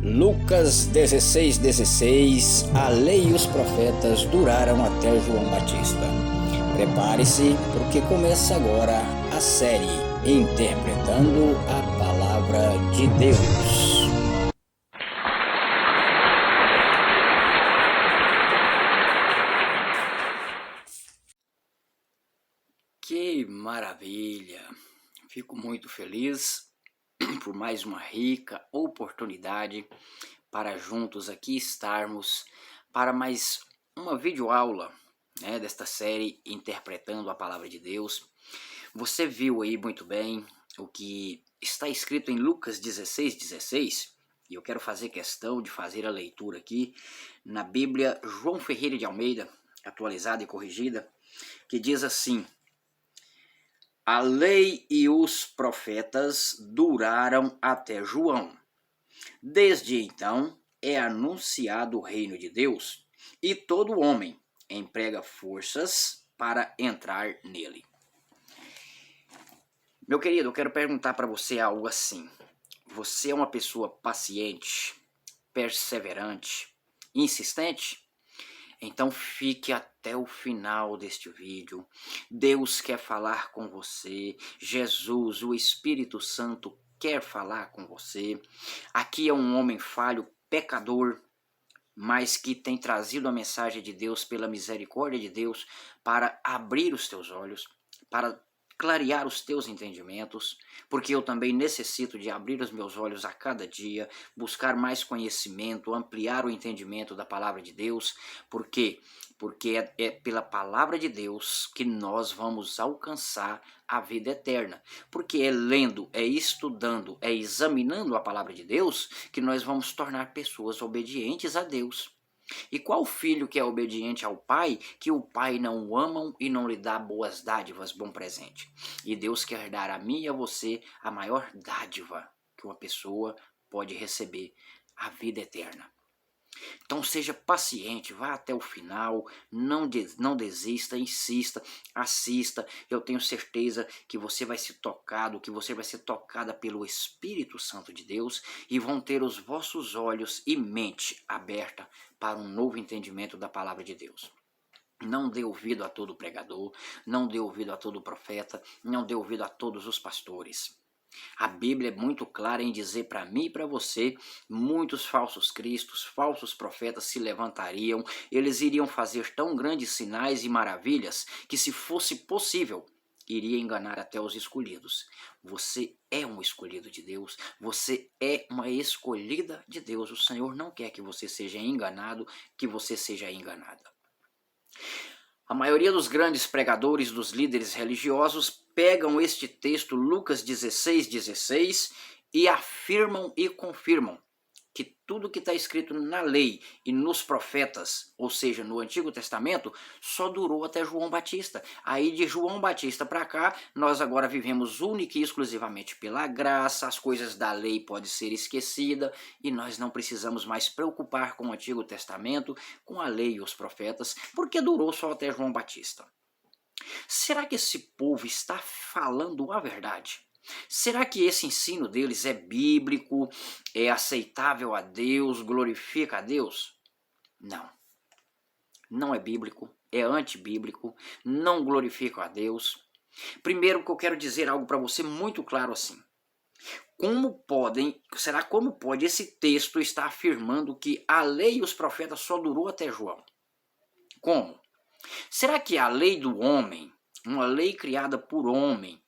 Lucas 16:16. A lei e os profetas duraram até João Batista. Prepare-se, porque começa agora a série Interpretando a Palavra de Deus. Que maravilha! Fico muito feliz por mais uma rica oportunidade para juntos aqui estarmos para mais uma videoaula, desta série Interpretando a Palavra de Deus. Você viu aí muito bem o que está escrito em Lucas 16:16, e eu quero fazer questão de fazer a leitura aqui na Bíblia João Ferreira de Almeida, atualizada e corrigida, que diz assim: a lei e os profetas duraram até João. Desde então é anunciado o reino de Deus, e todo homem emprega forças para entrar nele. Meu querido, eu quero perguntar para você algo assim. Você é uma pessoa paciente, perseverante, insistente? Então fique até o final deste vídeo. Deus quer falar com você. Jesus, o Espírito Santo, quer falar com você. Aqui é um homem falho, pecador, mas que tem trazido a mensagem de Deus pela misericórdia de Deus para abrir os teus olhos, para clarear os teus entendimentos, porque eu também necessito de abrir os meus olhos a cada dia, buscar mais conhecimento, ampliar o entendimento da palavra de Deus. Por quê? Porque é pela palavra de Deus que nós vamos alcançar a vida eterna. Porque é lendo, é estudando, é examinando a palavra de Deus que nós vamos tornar pessoas obedientes a Deus. E qual filho que é obediente ao pai, que o pai não o ama e não lhe dá boas dádivas, bom presente? E Deus quer dar a mim e a você a maior dádiva que uma pessoa pode receber, a vida eterna. Então seja paciente, vá até o final, não desista, insista, assista. Eu tenho certeza que você vai ser tocado, que você vai ser tocada pelo Espírito Santo de Deus e vão ter os vossos olhos e mente aberta para um novo entendimento da palavra de Deus. Não dê ouvido a todo pregador, não dê ouvido a todo profeta, não dê ouvido a todos os pastores. A Bíblia é muito clara em dizer para mim e para você, muitos falsos cristos, falsos profetas se levantariam, eles iriam fazer tão grandes sinais e maravilhas que, se fosse possível, iria enganar até os escolhidos. Você é um escolhido de Deus, você é uma escolhida de Deus. O Senhor não quer que você seja enganado, que você seja enganada. A maioria dos grandes pregadores, dos líderes religiosos, pegam este texto, Lucas 16:16, e afirmam e confirmam que tudo que está escrito na lei e nos profetas, ou seja, no Antigo Testamento, só durou até João Batista. Aí de João Batista para cá, nós agora vivemos única e exclusivamente pela graça, as coisas da lei podem ser esquecidas e nós não precisamos mais preocupar com o Antigo Testamento, com a lei e os profetas, porque durou só até João Batista. Será que esse povo está falando a verdade? Será que esse ensino deles é bíblico, é aceitável a Deus, glorifica a Deus? Não. Não é bíblico, é antibíblico, não glorifica a Deus. Primeiro que eu quero dizer algo para você muito claro assim. Como pode esse texto estar afirmando que a lei e os profetas só durou até João? Como? Será que a lei do homem, uma lei criada por homem,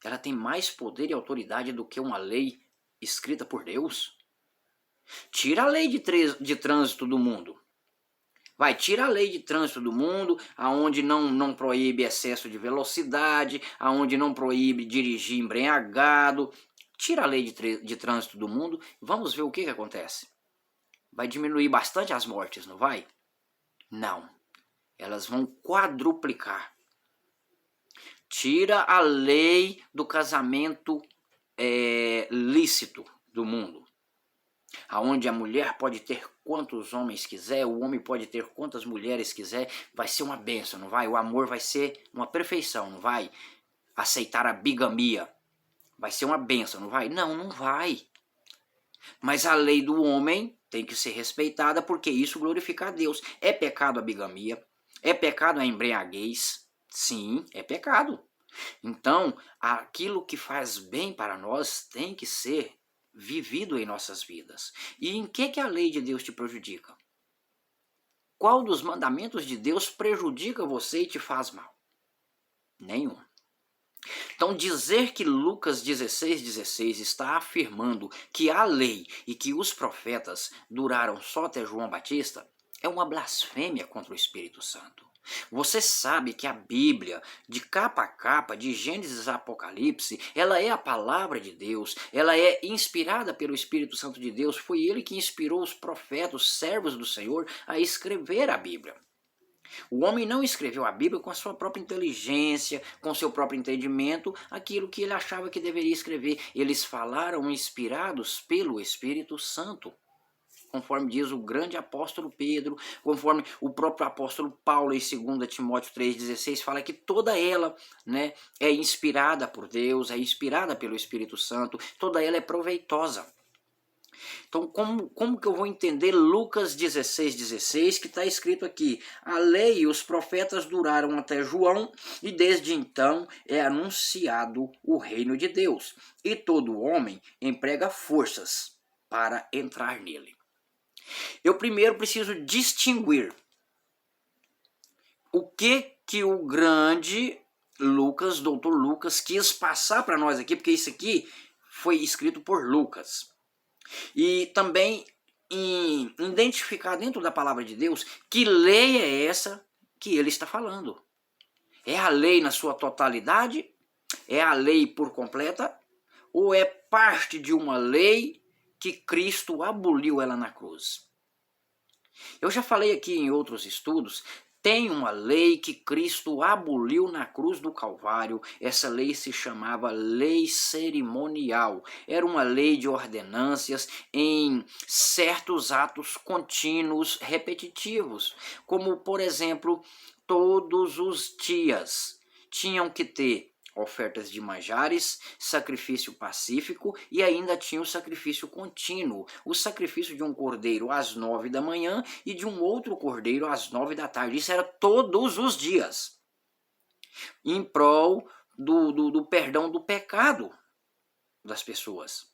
ela tem mais poder e autoridade do que uma lei escrita por Deus? Tira a lei de trânsito do mundo. Tira a lei de trânsito do mundo, aonde não proíbe excesso de velocidade, aonde não proíbe dirigir embriagado. Tira a lei de trânsito do mundo, vamos ver o que acontece. Vai diminuir bastante as mortes, não vai? Não. Elas vão quadruplicar. Tira a lei do casamento lícito do mundo, aonde a mulher pode ter quantos homens quiser, o homem pode ter quantas mulheres quiser, vai ser uma bênção, não vai? O amor vai ser uma perfeição, não vai? Aceitar a bigamia vai ser uma bênção, não vai? Não, não vai. Mas a lei do homem tem que ser respeitada porque isso glorifica a Deus. É pecado a bigamia? É pecado a embriaguez? Sim, é pecado. Então, aquilo que faz bem para nós tem que ser vivido em nossas vidas. E em que a lei de Deus te prejudica? Qual dos mandamentos de Deus prejudica você e te faz mal? Nenhum. Então, dizer que Lucas 16,16 está afirmando que a lei e que os profetas duraram só até João Batista é uma blasfêmia contra o Espírito Santo. Você sabe que a Bíblia, de capa a capa, de Gênesis a Apocalipse, ela é a palavra de Deus, ela é inspirada pelo Espírito Santo de Deus, foi ele que inspirou os profetas, os servos do Senhor, a escrever a Bíblia. O homem não escreveu a Bíblia com a sua própria inteligência, com seu próprio entendimento, aquilo que ele achava que deveria escrever. Eles falaram inspirados pelo Espírito Santo, conforme diz o grande apóstolo Pedro, conforme o próprio apóstolo Paulo em 2 Timóteo 3,16 fala que toda ela, né, é inspirada por Deus, é inspirada pelo Espírito Santo, toda ela é proveitosa. Então, como que eu vou entender Lucas 16,16, que está escrito aqui: a lei e os profetas duraram até João, e desde então é anunciado o reino de Deus, e todo homem emprega forças para entrar nele. Eu primeiro preciso distinguir o que o grande Lucas, doutor Lucas, quis passar para nós aqui, porque isso aqui foi escrito por Lucas. E também identificar dentro da palavra de Deus que lei é essa que ele está falando. É a lei na sua totalidade? É a lei por completa? Ou é parte de uma lei que Cristo aboliu ela na cruz? Eu já falei aqui em outros estudos, tem uma lei que Cristo aboliu na cruz do Calvário. Essa lei se chamava lei cerimonial. Era uma lei de ordenâncias em certos atos contínuos, repetitivos, como, por exemplo, todos os dias tinham que ter ofertas de manjares, sacrifício pacífico e ainda tinha o sacrifício contínuo, o sacrifício de um cordeiro às 9 da manhã e de um outro cordeiro às 9 da tarde. Isso era todos os dias, em prol do perdão do pecado das pessoas.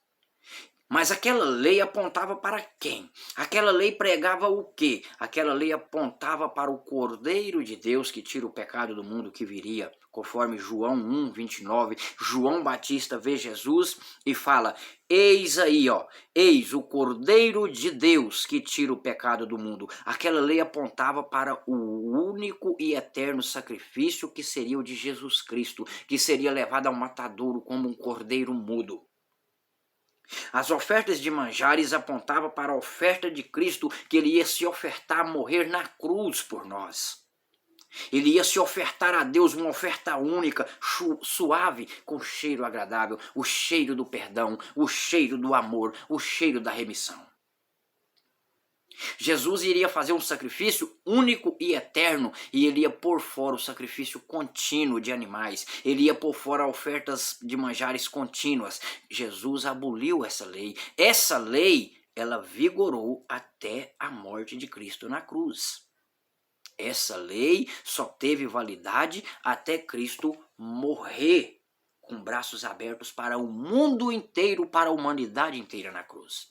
Mas aquela lei apontava para quem? Aquela lei pregava o quê? Aquela lei apontava para o Cordeiro de Deus que tira o pecado do mundo, que viria, conforme João 1,29. João Batista vê Jesus e fala: eis aí, ó, eis o Cordeiro de Deus que tira o pecado do mundo. Aquela lei apontava para o único e eterno sacrifício que seria o de Jesus Cristo, que seria levado ao matadouro como um cordeiro mudo. As ofertas de manjares apontavam para a oferta de Cristo, que ele ia se ofertar a morrer na cruz por nós. Ele ia se ofertar a Deus uma oferta única, suave, com cheiro agradável, o cheiro do perdão, o cheiro do amor, o cheiro da remissão. Jesus iria fazer um sacrifício único e eterno, e ele ia pôr fora o sacrifício contínuo de animais, ele ia pôr fora ofertas de manjares contínuas. Jesus aboliu essa lei. Essa lei, ela vigorou até a morte de Cristo na cruz. Essa lei só teve validade até Cristo morrer com braços abertos para o mundo inteiro, para a humanidade inteira na cruz.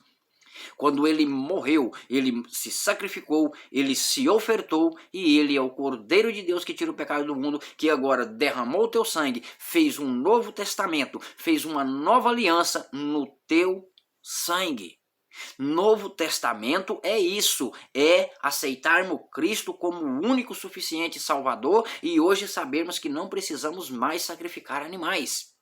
Quando ele morreu, ele se sacrificou, ele se ofertou, e ele é o Cordeiro de Deus que tira o pecado do mundo, que agora derramou o teu sangue, fez um novo testamento, fez uma nova aliança no teu sangue. Novo Testamento é isso, é aceitarmos Cristo como o único suficiente Salvador, e hoje sabermos que não precisamos mais sacrificar animais,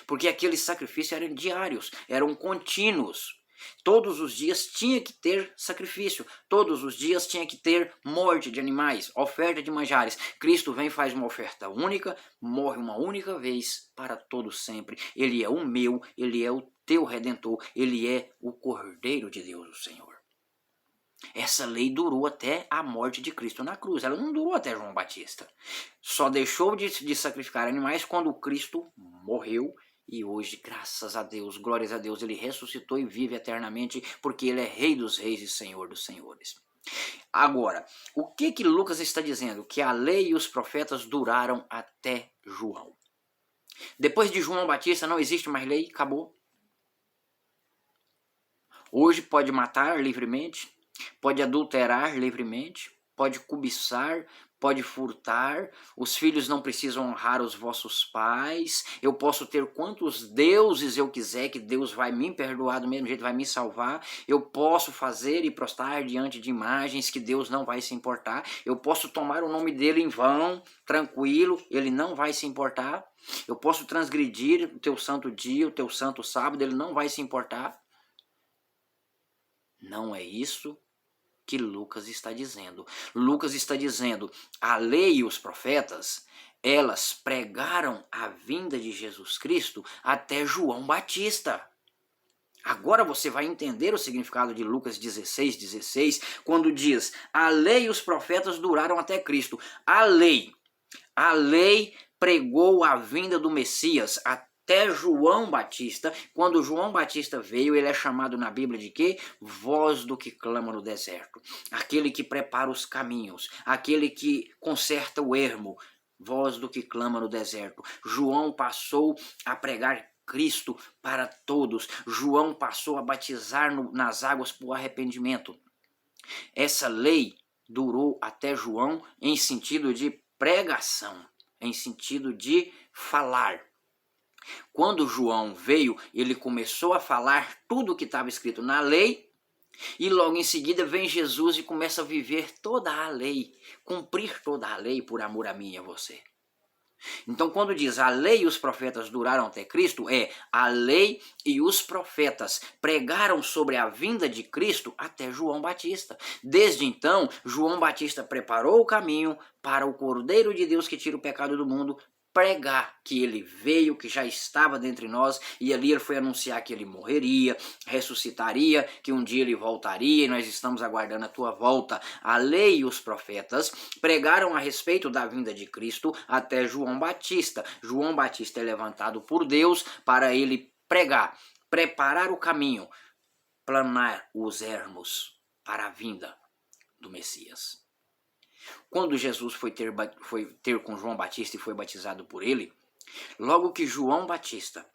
porque aqueles sacrifícios eram diários, eram contínuos. Todos os dias tinha que ter sacrifício, todos os dias tinha que ter morte de animais, oferta de manjares. Cristo vem e faz uma oferta única, morre uma única vez para todo sempre. Ele é o meu, ele é o teu Redentor, ele é o Cordeiro de Deus, o Senhor. Essa lei durou até a morte de Cristo na cruz, ela não durou até João Batista. Só deixou de sacrificar animais quando Cristo morreu E hoje, graças a Deus, glórias a Deus, ele ressuscitou e vive eternamente, porque ele é Rei dos Reis e Senhor dos Senhores. Agora, o que Lucas está dizendo? Que a lei e os profetas duraram até João. Depois de João Batista não existe mais lei, acabou. Hoje pode matar livremente, pode adulterar livremente, pode cobiçar, pode furtar, os filhos não precisam honrar os vossos pais, eu posso ter quantos deuses eu quiser, que Deus vai me perdoar do mesmo jeito, vai me salvar, eu posso fazer e prostrar diante de imagens que Deus não vai se importar, eu posso tomar o nome dele em vão, tranquilo, ele não vai se importar, eu posso transgredir o teu santo dia, o teu santo sábado, ele não vai se importar. Não é isso que Lucas está dizendo. Lucas está dizendo, a lei e os profetas, elas pregaram a vinda de Jesus Cristo até João Batista. Agora você vai entender o significado de Lucas 16, quando diz, a lei e os profetas duraram até Cristo. A lei pregou a vinda do Messias até João Batista. Quando João Batista veio, ele é chamado na Bíblia de quê? Voz do que clama no deserto. Aquele que prepara os caminhos, aquele que conserta o ermo. Voz do que clama no deserto. João passou a pregar Cristo para todos. João passou a batizar nas águas por arrependimento. Essa lei durou até João em sentido de pregação, em sentido de falar. Quando João veio, ele começou a falar tudo o que estava escrito na lei, e logo em seguida vem Jesus e começa a viver toda a lei, cumprir toda a lei por amor a mim e a você. Então quando diz a lei e os profetas duraram até Cristo, a lei e os profetas pregaram sobre a vinda de Cristo até João Batista. Desde então, João Batista preparou o caminho para o Cordeiro de Deus que tira o pecado do mundo, pregar que ele veio, que já estava dentre nós, e ali ele foi anunciar que ele morreria, ressuscitaria, que um dia ele voltaria, e nós estamos aguardando a tua volta. A lei e os profetas pregaram a respeito da vinda de Cristo até João Batista. João Batista é levantado por Deus para ele pregar, preparar o caminho, planar os ermos para a vinda do Messias. Quando Jesus foi ter com João Batista e foi batizado por ele, logo que João Batista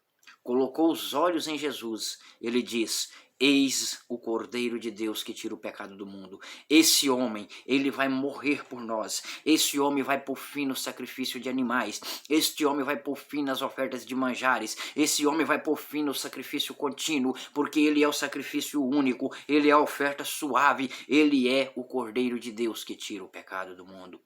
colocou os olhos em Jesus, ele diz, eis o Cordeiro de Deus que tira o pecado do mundo. Esse homem, ele vai morrer por nós. Esse homem vai pôr fim no sacrifício de animais. Este homem vai pôr fim nas ofertas de manjares. Esse homem vai pôr fim no sacrifício contínuo, porque ele é o sacrifício único, ele é a oferta suave, ele é o Cordeiro de Deus que tira o pecado do mundo.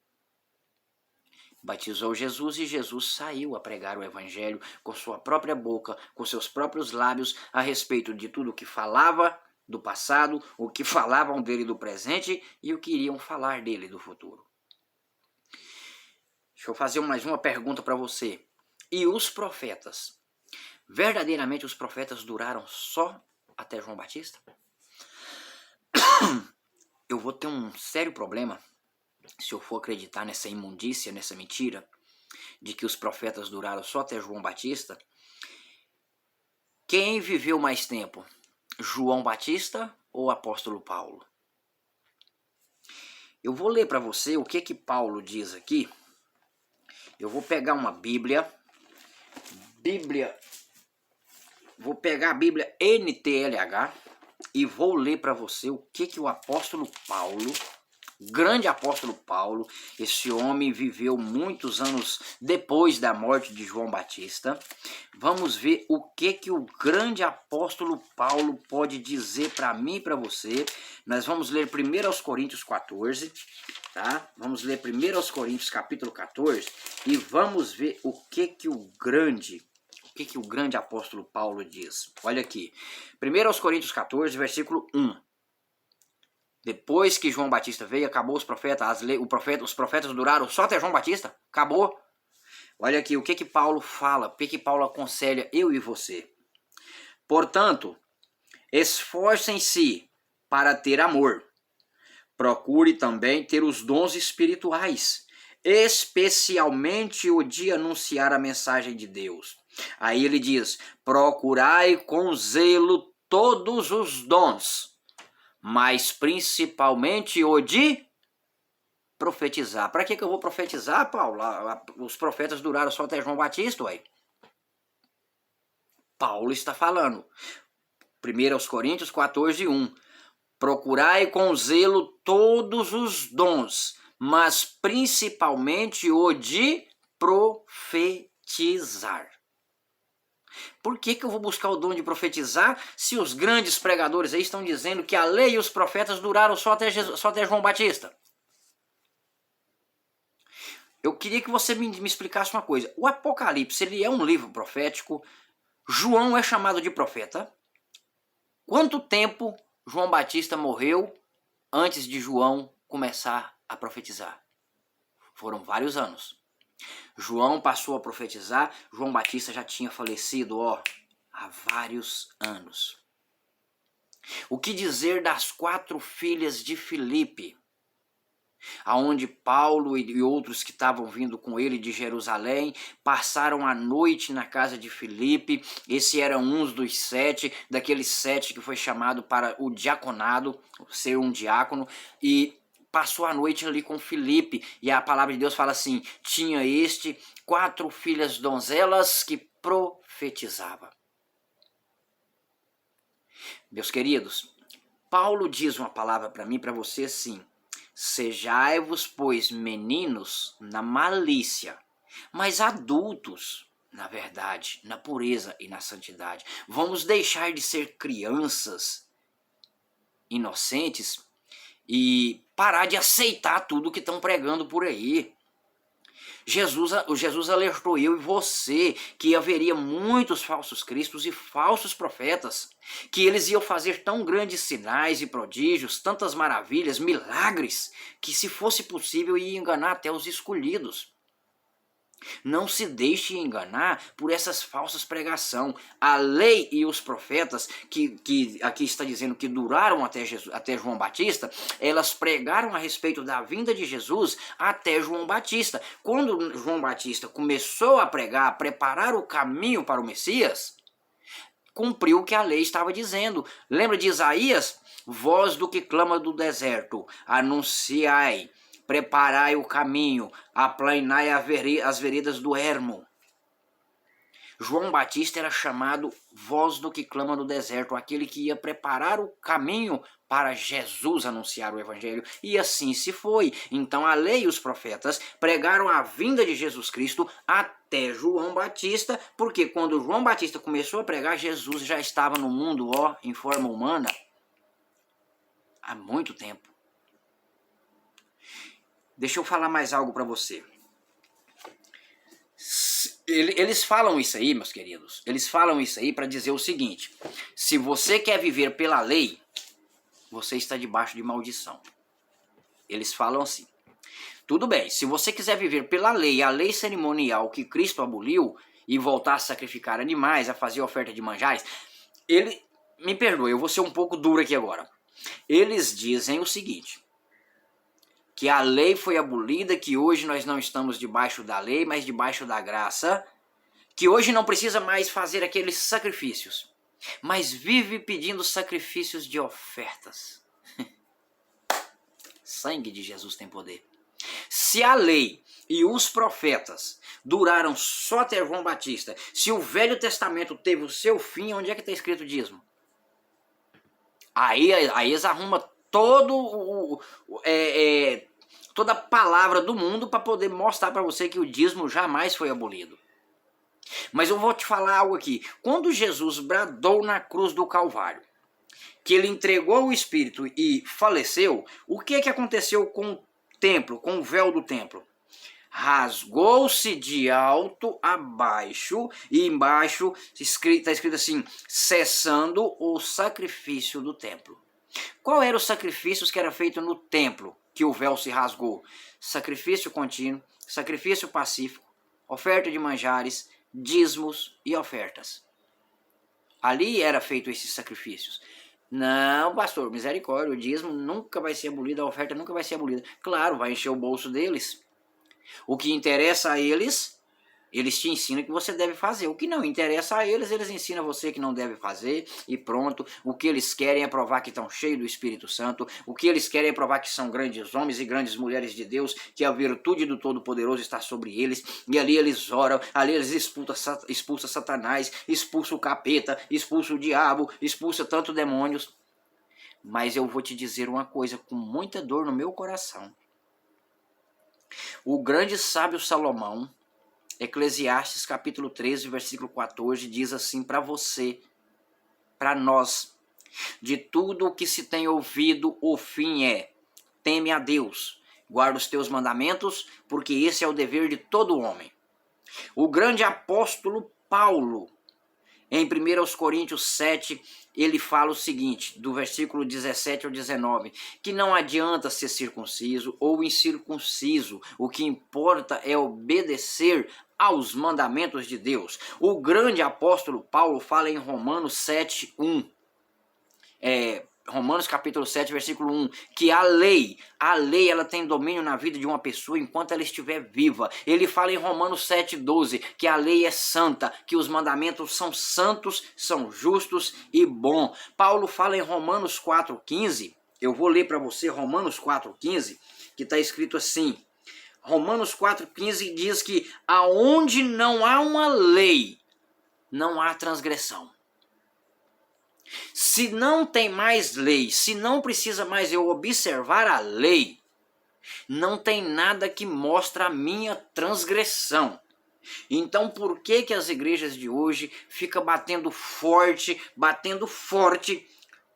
Batizou Jesus e Jesus saiu a pregar o evangelho com sua própria boca, com seus próprios lábios, a respeito de tudo o que falava do passado, o que falavam dele do presente e o que iriam falar dele do futuro. Deixa eu fazer mais uma pergunta para você. E os profetas? Verdadeiramente os profetas duraram só até João Batista? Eu vou ter um sério problema se eu for acreditar nessa imundícia, nessa mentira, de que os profetas duraram só até João Batista. Quem viveu mais tempo? João Batista ou o apóstolo Paulo? Eu vou ler para você o que Paulo diz aqui. Eu vou pegar uma Bíblia, vou pegar a Bíblia NTLH e vou ler para você o que o apóstolo Paulo, grande apóstolo Paulo, esse homem viveu muitos anos depois da morte de João Batista. Vamos ver o que o grande apóstolo Paulo pode dizer para mim e para você. Nós vamos ler 1 Coríntios 14, tá? Vamos ler 1 Coríntios capítulo 14 e vamos ver o que o grande apóstolo Paulo diz. Olha aqui, 1 Coríntios 14, versículo 1. Depois que João Batista veio, acabou os profetas, os profetas duraram só até João Batista? Acabou? Olha aqui o que Paulo fala, o que Paulo aconselha eu e você. Portanto, esforcem-se para ter amor. Procure também ter os dons espirituais, especialmente o de anunciar a mensagem de Deus. Aí ele diz: procurai com zelo todos os dons, mas principalmente o de profetizar. Para que eu vou profetizar, Paulo? Os profetas duraram só até João Batista, ué. Paulo está falando. 1 Coríntios 14:1. Procurai com zelo todos os dons, mas principalmente o de profetizar. Por que eu vou buscar o dom de profetizar se os grandes pregadores aí estão dizendo que a lei e os profetas duraram só até João Batista? Eu queria que você me explicasse uma coisa. O Apocalipse, ele é um livro profético. João é chamado de profeta. Quanto tempo João Batista morreu antes de João começar a profetizar? Foram vários anos. João passou a profetizar, João Batista já tinha falecido, há vários anos. O que dizer das 4 filhas de Filipe, aonde Paulo e outros que estavam vindo com ele de Jerusalém passaram a noite na casa de Filipe? Esse era um dos 7, daqueles 7 que foi chamado para o diaconado, ser um diácono, e passou a noite ali com Filipe, e a palavra de Deus fala assim: tinha 4 filhas donzelas que profetizava. Meus queridos, Paulo diz uma palavra para mim, para você assim: sejai-vos, pois, meninos na malícia, mas adultos na verdade, na pureza e na santidade. Vamos deixar de ser crianças inocentes e parar de aceitar tudo que estão pregando por aí. Jesus alertou eu e você que haveria muitos falsos cristos e falsos profetas, que eles iam fazer tão grandes sinais e prodígios, tantas maravilhas, milagres, que se fosse possível ia enganar até os escolhidos. Não se deixe enganar por essas falsas pregações. A lei e os profetas, que aqui está dizendo que duraram até João Batista, elas pregaram a respeito da vinda de Jesus até João Batista. Quando João Batista começou a pregar, a preparar o caminho para o Messias, cumpriu o que a lei estava dizendo. Lembra de Isaías? Voz do que clama do deserto, anunciai, preparai o caminho, aplanai as veredas do ermo. João Batista era chamado voz do que clama no deserto, aquele que ia preparar o caminho para Jesus anunciar o evangelho. E assim se foi. Então a lei e os profetas pregaram a vinda de Jesus Cristo até João Batista, porque quando João Batista começou a pregar, Jesus já estava no mundo, em forma humana, há muito tempo. Deixa eu falar mais algo para você. Eles falam isso aí, meus queridos. Eles falam isso aí para dizer o seguinte: se você quer viver pela lei, você está debaixo de maldição. Eles falam assim. Tudo bem, se você quiser viver pela lei, a lei cerimonial que Cristo aboliu, e voltar a sacrificar animais, a fazer oferta de manjares, me perdoe, eu vou ser um pouco duro aqui agora. Eles dizem o seguinte: que a lei foi abolida, que hoje nós não estamos debaixo da lei, mas debaixo da graça, que hoje não precisa mais fazer aqueles sacrifícios, mas vive pedindo sacrifícios de ofertas. Sangue de Jesus tem poder. Se a lei e os profetas duraram só até João Batista, se o Velho Testamento teve o seu fim, onde é que está escrito dízimo? Aí eles arrumam toda a palavra do mundo para poder mostrar para você que o dízimo jamais foi abolido. Mas eu vou te falar algo aqui. Quando Jesus bradou na cruz do Calvário, que ele entregou o Espírito e faleceu, o que aconteceu com o templo, com o véu do templo? Rasgou-se de alto a baixo, e embaixo está escrito assim: cessando o sacrifício do templo. Qual eram os sacrifícios que eram feitos no templo que o véu se rasgou? Sacrifício contínuo, sacrifício pacífico, oferta de manjares, dízimos e ofertas. Ali era feito esses sacrifícios. Não, pastor, misericórdia, o dízimo nunca vai ser abolido, a oferta nunca vai ser abolida. Claro, vai encher o bolso deles. O que interessa a eles Eles te ensinam que você deve fazer. O que não interessa a eles, eles ensinam a você que não deve fazer e pronto. O que eles querem é provar que estão cheios do Espírito Santo. O que eles querem é provar que são grandes homens e grandes mulheres de Deus, que a virtude do Todo-Poderoso está sobre eles. E ali eles oram, ali eles expulsam Satanás, expulsam o capeta, expulsam o diabo, expulsam tanto demônios. Mas eu vou te dizer uma coisa com muita dor no meu coração. O grande sábio Salomão, Eclesiastes capítulo 13, versículo 14, diz assim para você, para nós: de tudo o que se tem ouvido, o fim é: teme a Deus, guarda os teus mandamentos, porque esse é o dever de todo homem. O grande apóstolo Paulo, em 1 Coríntios 7, ele fala o seguinte, do versículo 17 ao 19, que não adianta ser circunciso ou incircunciso, o que importa é obedecer aos mandamentos de Deus. O grande apóstolo Paulo fala em Romanos 7, 1, Romanos capítulo 7, versículo 1, que a lei ela tem domínio na vida de uma pessoa enquanto ela estiver viva. Ele fala em Romanos 7, 12, que a lei é santa, que os mandamentos são santos, são justos e bom. Paulo fala em Romanos 4, 15, eu vou ler para você Romanos 4, 15, que está escrito assim, Romanos 4, 15 diz que aonde não há uma lei, não há transgressão. Se não tem mais lei, se não precisa mais eu observar a lei, não tem nada que mostre a minha transgressão. Então por que as igrejas de hoje ficam batendo forte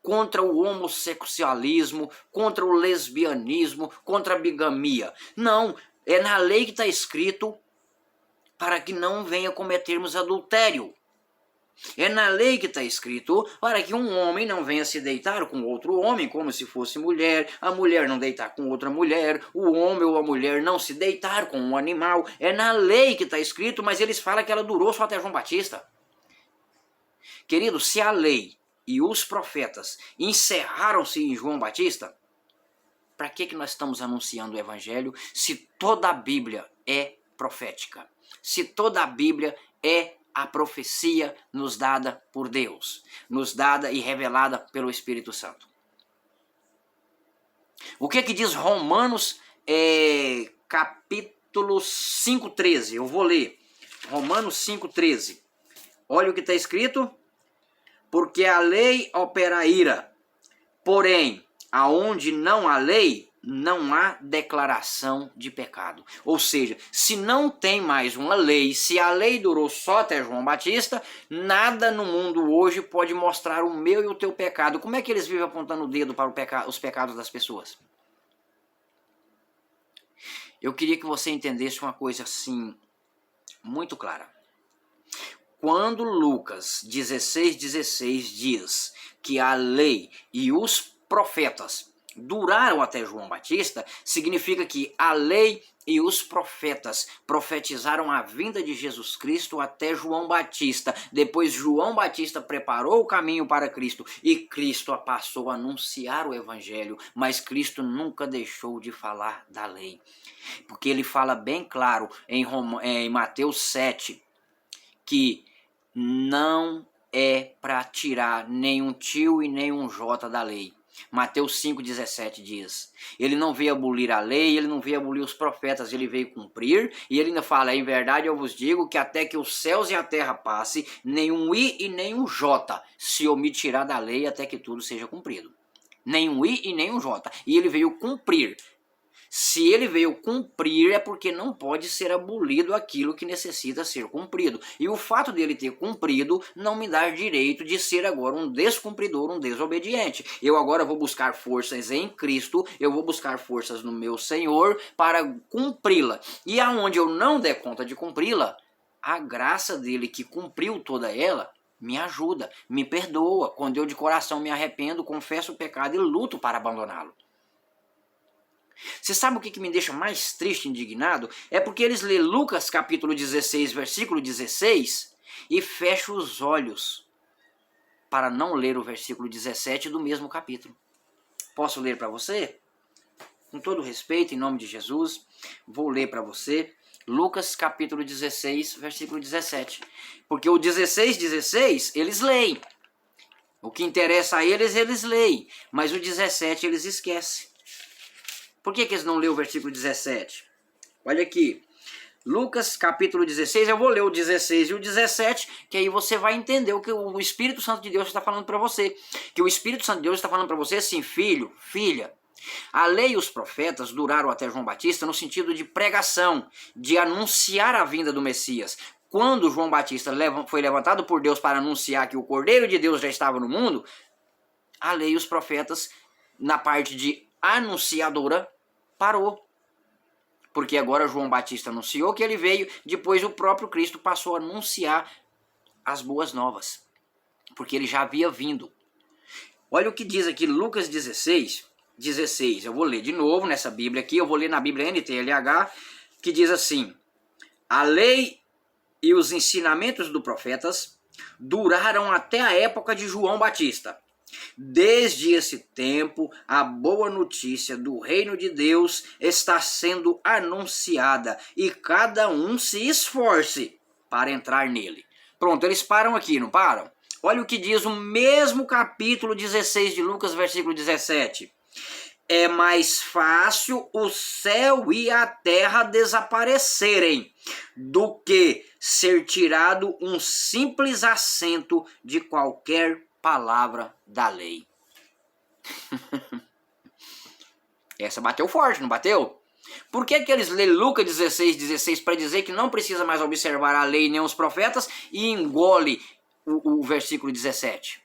contra o homossexualismo, contra o lesbianismo, contra a bigamia? Não, é na lei que está escrito para que não venha cometermos adultério. É na lei que está escrito para que um homem não venha se deitar com outro homem como se fosse mulher, a mulher não deitar com outra mulher, o homem ou a mulher não se deitar com um animal. É na lei que está escrito, mas eles falam que ela durou só até João Batista. Querido, se a lei e os profetas encerraram-se em João Batista, para que nós estamos anunciando o evangelho se toda a Bíblia é profética? Se toda a Bíblia é a profecia nos dada por Deus, nos dada e revelada pelo Espírito Santo. O que diz Romanos capítulo 5,13? Eu vou ler. Romanos 5,13. Olha o que está escrito. Porque a lei opera a ira, porém, aonde não há lei, não há declaração de pecado. Ou seja, se não tem mais uma lei, se a lei durou só até João Batista, nada no mundo hoje pode mostrar o meu e o teu pecado. Como é que eles vivem apontando o dedo para os pecados das pessoas? Eu queria que você entendesse uma coisa assim, muito clara. Quando Lucas 16,16 diz que a lei e os profetas duraram até João Batista, significa que a lei e os profetas profetizaram a vinda de Jesus Cristo até João Batista. Depois João Batista preparou o caminho para Cristo e Cristo passou a anunciar o evangelho, mas Cristo nunca deixou de falar da lei. Porque ele fala bem claro em Mateus 7 que não é para tirar nenhum tio e nenhum jota da lei. Mateus 5,17 diz, ele não veio abolir a lei, ele não veio abolir os profetas, ele veio cumprir, e ele ainda fala, em verdade eu vos digo que até que os céus e a terra passe, nenhum i e nenhum jota se omitirá da lei até que tudo seja cumprido. Nenhum i e nenhum jota, e ele veio cumprir. Se ele veio cumprir é porque não pode ser abolido aquilo que necessita ser cumprido. E o fato dele ter cumprido não me dá direito de ser agora um descumpridor, um desobediente. Eu agora vou buscar forças em Cristo, eu vou buscar forças no meu Senhor para cumpri-la. E aonde eu não der conta de cumpri-la, a graça dele que cumpriu toda ela me ajuda, me perdoa. Quando eu de coração me arrependo, confesso o pecado e luto para abandoná-lo. Você sabe o que me deixa mais triste e indignado? É porque eles lêem Lucas capítulo 16, versículo 16 e fecham os olhos para não ler o versículo 17 do mesmo capítulo. Posso ler para você? Com todo respeito, em nome de Jesus, vou ler para você Lucas capítulo 16, versículo 17. Porque o 16, eles leem. O que interessa a eles, eles leem. Mas o 17 eles esquecem. Por que eles não lêem o versículo 17? Olha aqui. Lucas capítulo 16, eu vou ler o 16 e o 17, que aí você vai entender o que o Espírito Santo de Deus está falando para você. Que o Espírito Santo de Deus está falando para você assim, filho, filha, a lei e os profetas duraram até João Batista no sentido de pregação, de anunciar a vinda do Messias. Quando João Batista foi levantado por Deus para anunciar que o Cordeiro de Deus já estava no mundo, a lei e os profetas, na parte de anunciadora, parou. Porque agora João Batista anunciou que ele veio, depois o próprio Cristo passou a anunciar as boas novas. Porque ele já havia vindo. Olha o que diz aqui Lucas 16, eu vou ler de novo nessa Bíblia aqui, eu vou ler na Bíblia NTLH, que diz assim: a lei e os ensinamentos dos profetas duraram até a época de João Batista. Desde esse tempo, a boa notícia do reino de Deus está sendo anunciada e cada um se esforce para entrar nele. Pronto, eles param aqui, não param? Olha o que diz o mesmo capítulo 16 de Lucas, versículo 17. É mais fácil o céu e a terra desaparecerem do que ser tirado um simples acento de qualquer palavra da lei. Essa bateu forte, não bateu? Por que eles lêem Lucas 16 para dizer que não precisa mais observar a lei nem os profetas e engole o versículo 17?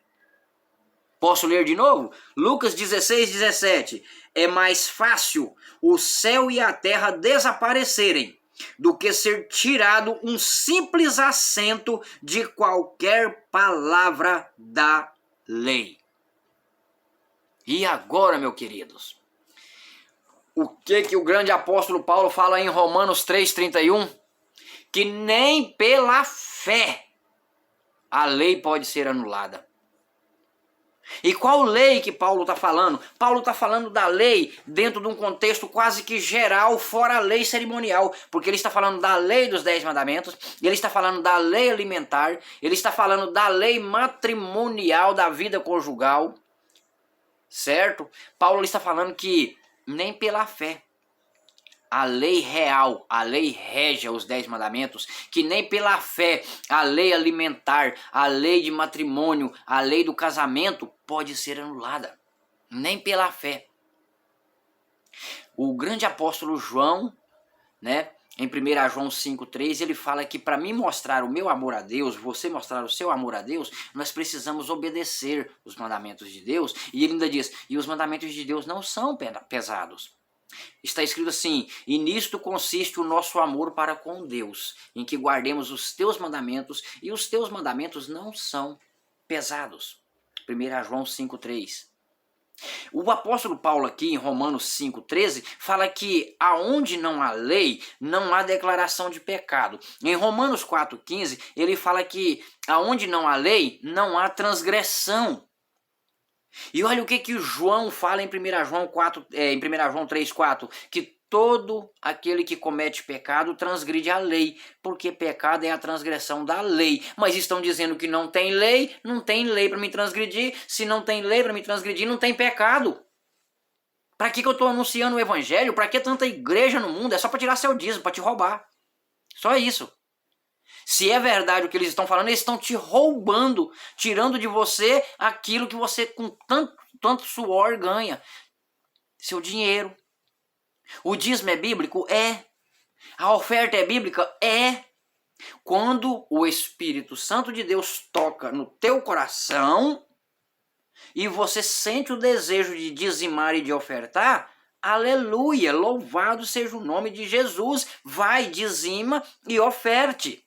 Posso ler de novo? Lucas 16. É mais fácil o céu e a terra desaparecerem do que ser tirado um simples acento de qualquer palavra da lei. E agora, meus queridos, o que o grande apóstolo Paulo fala em Romanos 3,31? Que nem pela fé a lei pode ser anulada. E qual lei que Paulo está falando? Paulo está falando da lei dentro de um contexto quase que geral, fora a lei cerimonial. Porque ele está falando da lei dos 10 mandamentos, ele está falando da lei alimentar, ele está falando da lei matrimonial, da vida conjugal. Certo? Paulo está falando que nem pela fé. A lei real, a lei régia os 10 mandamentos, que nem pela fé, a lei alimentar, a lei de matrimônio, a lei do casamento pode ser anulada. Nem pela fé. O grande apóstolo João, né, em 1 João 5,3, ele fala que para mim mostrar o meu amor a Deus, você mostrar o seu amor a Deus, nós precisamos obedecer os mandamentos de Deus. E ele ainda diz, e os mandamentos de Deus não são pesados. Está escrito assim, e nisto consiste o nosso amor para com Deus, em que guardemos os teus mandamentos, e os teus mandamentos não são pesados. 1 João 5,3. O apóstolo Paulo aqui em Romanos 5,13 fala que aonde não há lei, não há declaração de pecado. Em Romanos 4,15 ele fala que aonde não há lei, não há transgressão. E olha o que João fala em 1 João 3,4, que todo aquele que comete pecado transgride a lei, porque pecado é a transgressão da lei. Mas estão dizendo que não tem lei para me transgredir. Se não tem lei para me transgredir, não tem pecado. Para que eu estou anunciando o evangelho? Para que tanta igreja no mundo? É só para tirar seu dízimo, para te roubar. Só isso. Se é verdade o que eles estão falando, eles estão te roubando, tirando de você aquilo que você com tanto suor ganha. Seu dinheiro. O dízimo é bíblico? É. A oferta é bíblica? É. Quando o Espírito Santo de Deus toca no teu coração e você sente o desejo de dizimar e de ofertar, aleluia, louvado seja o nome de Jesus. Vai, dizima e oferte.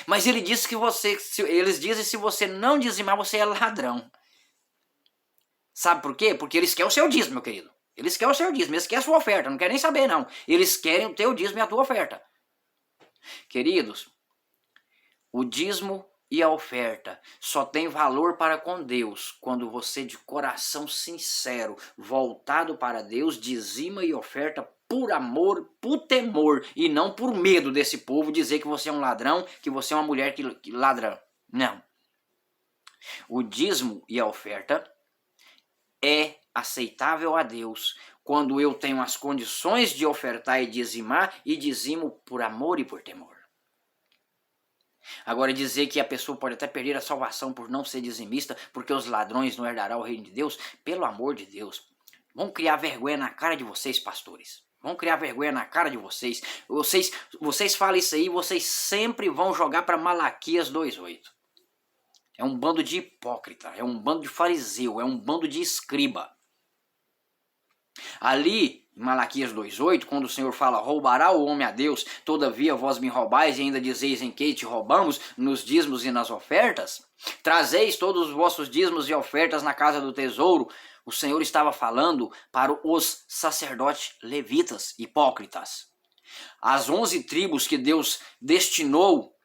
Mas ele disse que eles dizem que se você não dizimar, você é ladrão. Sabe por quê? Porque eles querem o seu dízimo, meu querido. Eles querem o seu dízimo, eles querem a sua oferta, não querem nem saber, não. Eles querem o teu dízimo e a tua oferta. Queridos, o dízimo e a oferta só tem valor para com Deus quando você, de coração sincero, voltado para Deus, dizima e oferta por amor, por temor, e não por medo desse povo dizer que você é um ladrão, que você é uma mulher que ladrão. Não. O dízimo e a oferta é aceitável a Deus quando eu tenho as condições de ofertar e dizimar, e dizimo por amor e por temor. Agora, dizer que a pessoa pode até perder a salvação por não ser dizimista, porque os ladrões não herdarão o reino de Deus, pelo amor de Deus, vão criar vergonha na cara de vocês, pastores. Vão criar vergonha na cara de vocês. Vocês falam isso aí, vocês sempre vão jogar para Malaquias 2:8. É um bando de hipócrita, é um bando de fariseu, é um bando de escriba. Ali, em Malaquias 2:8, quando o Senhor fala, roubará o homem a Deus, todavia vós me roubais e ainda dizeis em que te roubamos, nos dízimos e nas ofertas, trazeis todos os vossos dízimos e ofertas na casa do tesouro. O Senhor estava falando para os sacerdotes levitas, hipócritas. As 11 tribos que Deus destinou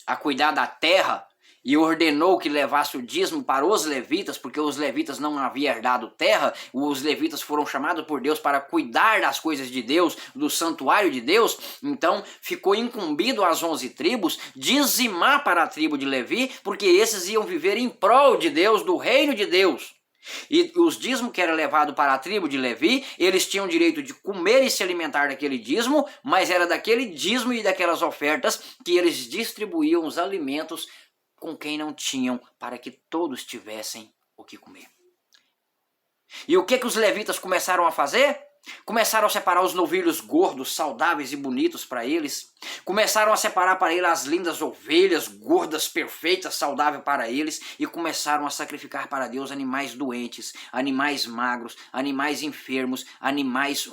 a cuidar da terra, e ordenou que levasse o dízimo para os levitas, porque os levitas não haviam herdado terra, os levitas foram chamados por Deus para cuidar das coisas de Deus, do santuário de Deus, então ficou incumbido às 11 tribos dizimar para a tribo de Levi, porque esses iam viver em prol de Deus, do reino de Deus. E os dízimos que era levado para a tribo de Levi, eles tinham direito de comer e se alimentar daquele dízimo, mas era daquele dízimo e daquelas ofertas que eles distribuíam os alimentos com quem não tinham, para que todos tivessem o que comer. E o que os levitas começaram a fazer? Começaram a separar os novilhos gordos, saudáveis e bonitos para eles. Começaram a separar para eles as lindas ovelhas, gordas, perfeitas, saudáveis para eles. E começaram a sacrificar para Deus animais doentes, animais magros, animais enfermos, animais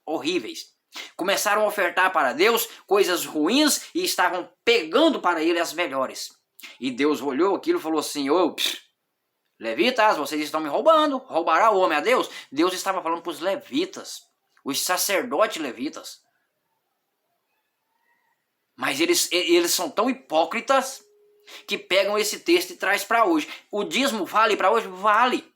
horríveis. Começaram a ofertar para Deus coisas ruins e estavam pegando para ele as melhores. E Deus olhou aquilo e falou assim, levitas, vocês estão me roubando, roubará o homem a Deus? Deus estava falando para os levitas, os sacerdotes levitas. Mas eles são tão hipócritas que pegam esse texto e traz para hoje. O dízimo vale para hoje? Vale.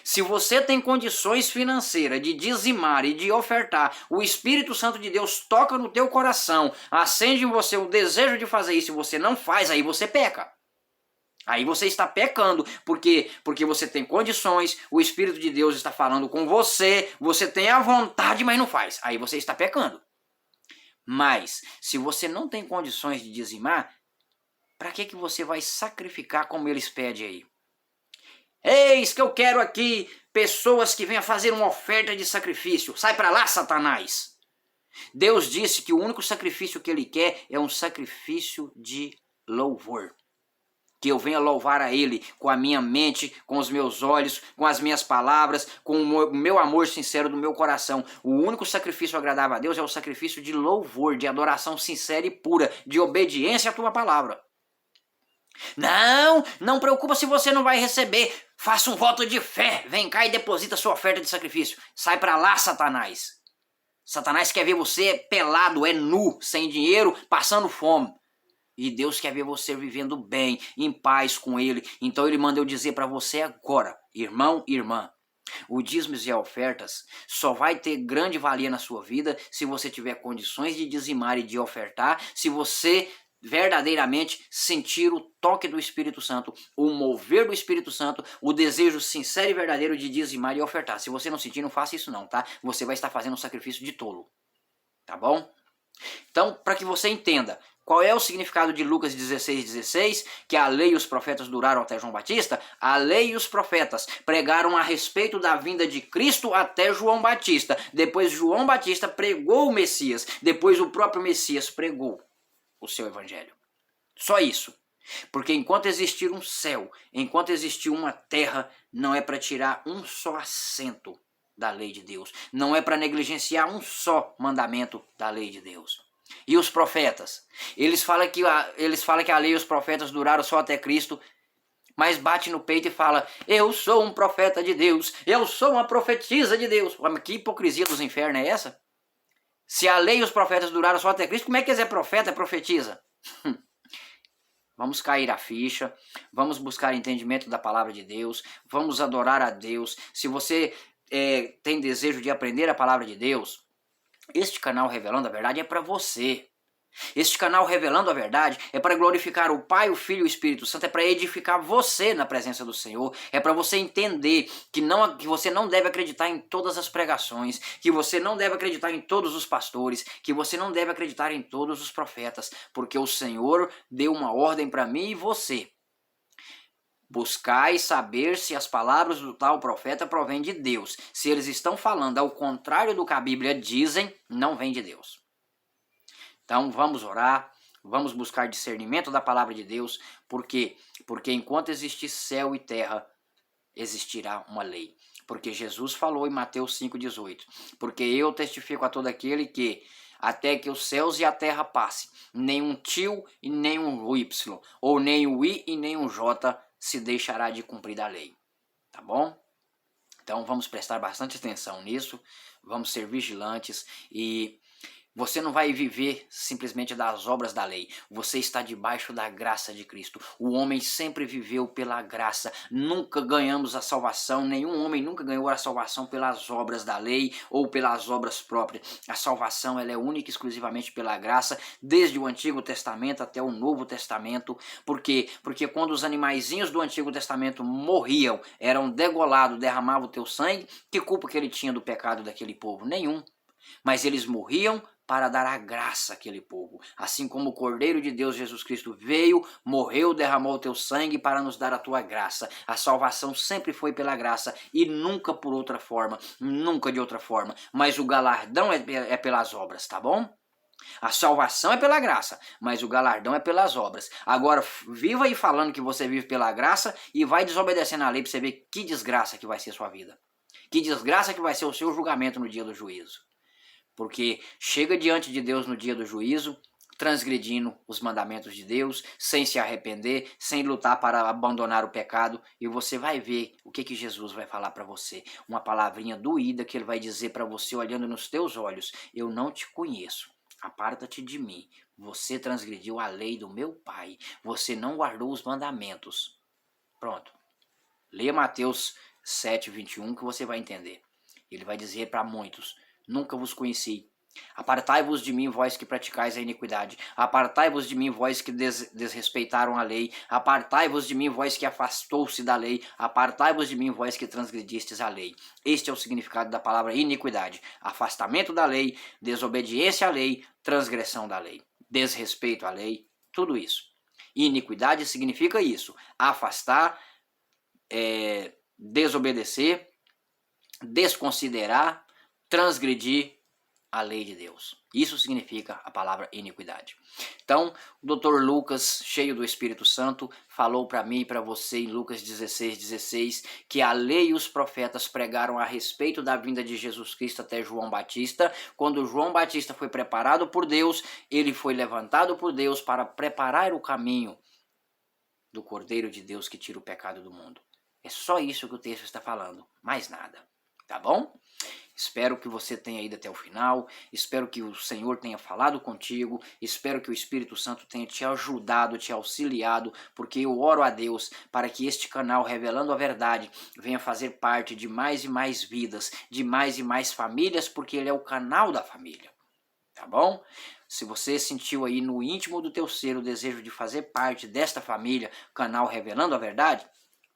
Se você tem condições financeiras de dizimar e de ofertar, o Espírito Santo de Deus toca no teu coração, acende em você o desejo de fazer isso e você não faz, aí você peca. Aí você está pecando, porque você tem condições, o Espírito de Deus está falando com você, você tem a vontade, mas não faz. Aí você está pecando. Mas, se você não tem condições de dizimar, para que você vai sacrificar como eles pedem aí? Eis que eu quero aqui pessoas que venham fazer uma oferta de sacrifício. Sai para lá, Satanás! Deus disse que o único sacrifício que ele quer é um sacrifício de louvor. Que eu venha louvar a ele com a minha mente, com os meus olhos, com as minhas palavras, com o meu amor sincero do meu coração. O único sacrifício agradável a Deus é o sacrifício de louvor, de adoração sincera e pura, de obediência à tua palavra. Não preocupa se você não vai receber. Faça um voto de fé. Vem cá e deposita sua oferta de sacrifício. Sai para lá, Satanás. Satanás quer ver você pelado, nu, sem dinheiro, passando fome. E Deus quer ver você vivendo bem, em paz com ele. Então ele manda eu dizer para você agora, irmão, irmã, o dízimos e ofertas só vai ter grande valia na sua vida se você tiver condições de dizimar e de ofertar, se você verdadeiramente sentir o toque do Espírito Santo, o mover do Espírito Santo, o desejo sincero e verdadeiro de dizimar e ofertar. Se você não sentir, não faça isso não, tá? Você vai estar fazendo um sacrifício de tolo, tá bom? Então, para que você entenda, qual é o significado de Lucas 16:16? Que a lei e os profetas duraram até João Batista? A lei e os profetas pregaram a respeito da vinda de Cristo até João Batista. Depois João Batista pregou o Messias. Depois o próprio Messias pregou o seu evangelho. Só isso. Porque enquanto existir um céu, enquanto existir uma terra, não é para tirar um só assento da lei de Deus. Não é para negligenciar um só mandamento da lei de Deus. E os profetas? Eles falam que a lei e os profetas duraram só até Cristo, mas bate no peito e fala, eu sou um profeta de Deus, eu sou uma profetisa de Deus. Mas que hipocrisia dos infernos é essa? Se a lei e os profetas duraram só até Cristo, como é que é profeta, é profetisa? Vamos cair a ficha, vamos buscar entendimento da palavra de Deus, vamos adorar a Deus. Se você tem desejo de aprender a palavra de Deus, Este canal Revelando a Verdade é para você. Este canal Revelando a Verdade é para glorificar o Pai, o Filho e o Espírito Santo, é para edificar você na presença do Senhor, é para você entender que você não deve acreditar em todas as pregações, que você não deve acreditar em todos os pastores, que você não deve acreditar em todos os profetas, porque o Senhor deu uma ordem para mim e você. Buscai saber se as palavras do tal profeta provêm de Deus. Se eles estão falando ao contrário do que a Bíblia dizem, não vem de Deus. Então vamos orar, vamos buscar discernimento da palavra de Deus. Por quê? Porque enquanto existir céu e terra, existirá uma lei. Porque Jesus falou em Mateus 5,18. Porque eu testifico a todo aquele que, até que os céus e a terra passem, nem um tio e nem um Y, ou nem o I e nem um J se deixará de cumprir a lei. Tá bom? Então vamos prestar bastante atenção nisso, vamos ser vigilantes e você não vai viver simplesmente das obras da lei. Você está debaixo da graça de Cristo. O homem sempre viveu pela graça. Nunca ganhamos a salvação. Nenhum homem nunca ganhou a salvação pelas obras da lei ou pelas obras próprias. A salvação ela é única e exclusivamente pela graça, desde o Antigo Testamento até o Novo Testamento. Por quê? Porque quando os animaizinhos do Antigo Testamento morriam, eram degolados, derramavam o teu sangue, que culpa que ele tinha do pecado daquele povo? Nenhum. Mas eles morriam para dar a graça àquele povo. Assim como o Cordeiro de Deus Jesus Cristo veio, morreu, derramou o teu sangue para nos dar a tua graça. A salvação sempre foi pela graça e nunca por outra forma, nunca de outra forma. Mas o galardão é pelas obras, tá bom? A salvação é pela graça, mas o galardão é pelas obras. Agora, viva aí falando que você vive pela graça e vai desobedecendo a lei para você ver que desgraça que vai ser a sua vida. Que desgraça que vai ser o seu julgamento no dia do juízo. Porque chega diante de Deus no dia do juízo, transgredindo os mandamentos de Deus, sem se arrepender, sem lutar para abandonar o pecado, e você vai ver o que Jesus vai falar para você. Uma palavrinha doída que ele vai dizer para você olhando nos teus olhos: eu não te conheço, aparta-te de mim, você transgrediu a lei do meu Pai, você não guardou os mandamentos. Pronto. Leia Mateus 7:21 que você vai entender. Ele vai dizer para muitos: nunca vos conheci. Apartai-vos de mim, vós que praticais a iniquidade. Apartai-vos de mim, vós que desrespeitaram a lei. Apartai-vos de mim, vós que afastou-se da lei. Apartai-vos de mim, vós que transgredistes a lei. Este é o significado da palavra iniquidade. Afastamento da lei, desobediência à lei, transgressão da lei, desrespeito à lei, tudo isso. Iniquidade significa isso: afastar, desobedecer, desconsiderar, transgredir a lei de Deus. Isso significa a palavra iniquidade. Então, o Dr. Lucas, cheio do Espírito Santo, falou para mim e para você em Lucas 16:16 que a lei e os profetas pregaram a respeito da vinda de Jesus Cristo até João Batista. Quando João Batista foi preparado por Deus, ele foi levantado por Deus para preparar o caminho do Cordeiro de Deus que tira o pecado do mundo. É só isso que o texto está falando, mais nada. Tá bom? Espero que você tenha ido até o final, espero que o Senhor tenha falado contigo, espero que o Espírito Santo tenha te ajudado, te auxiliado, porque eu oro a Deus para que este canal Revelando a Verdade venha fazer parte de mais e mais vidas, de mais e mais famílias, porque ele é o canal da família. Tá bom? Se você sentiu aí no íntimo do teu ser o desejo de fazer parte desta família, canal Revelando a Verdade,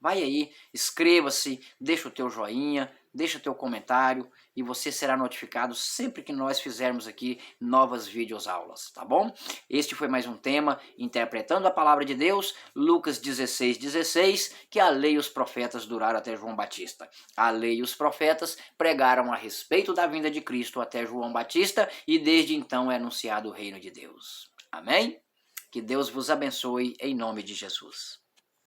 vai aí, inscreva-se, deixa o teu joinha, deixa o teu comentário e você será notificado sempre que nós fizermos aqui novas videoaulas, tá bom? Este foi mais um tema, interpretando a palavra de Deus, Lucas 16:16, que a lei e os profetas duraram até João Batista. A lei e os profetas pregaram a respeito da vinda de Cristo até João Batista e desde então é anunciado o reino de Deus. Amém? Que Deus vos abençoe em nome de Jesus.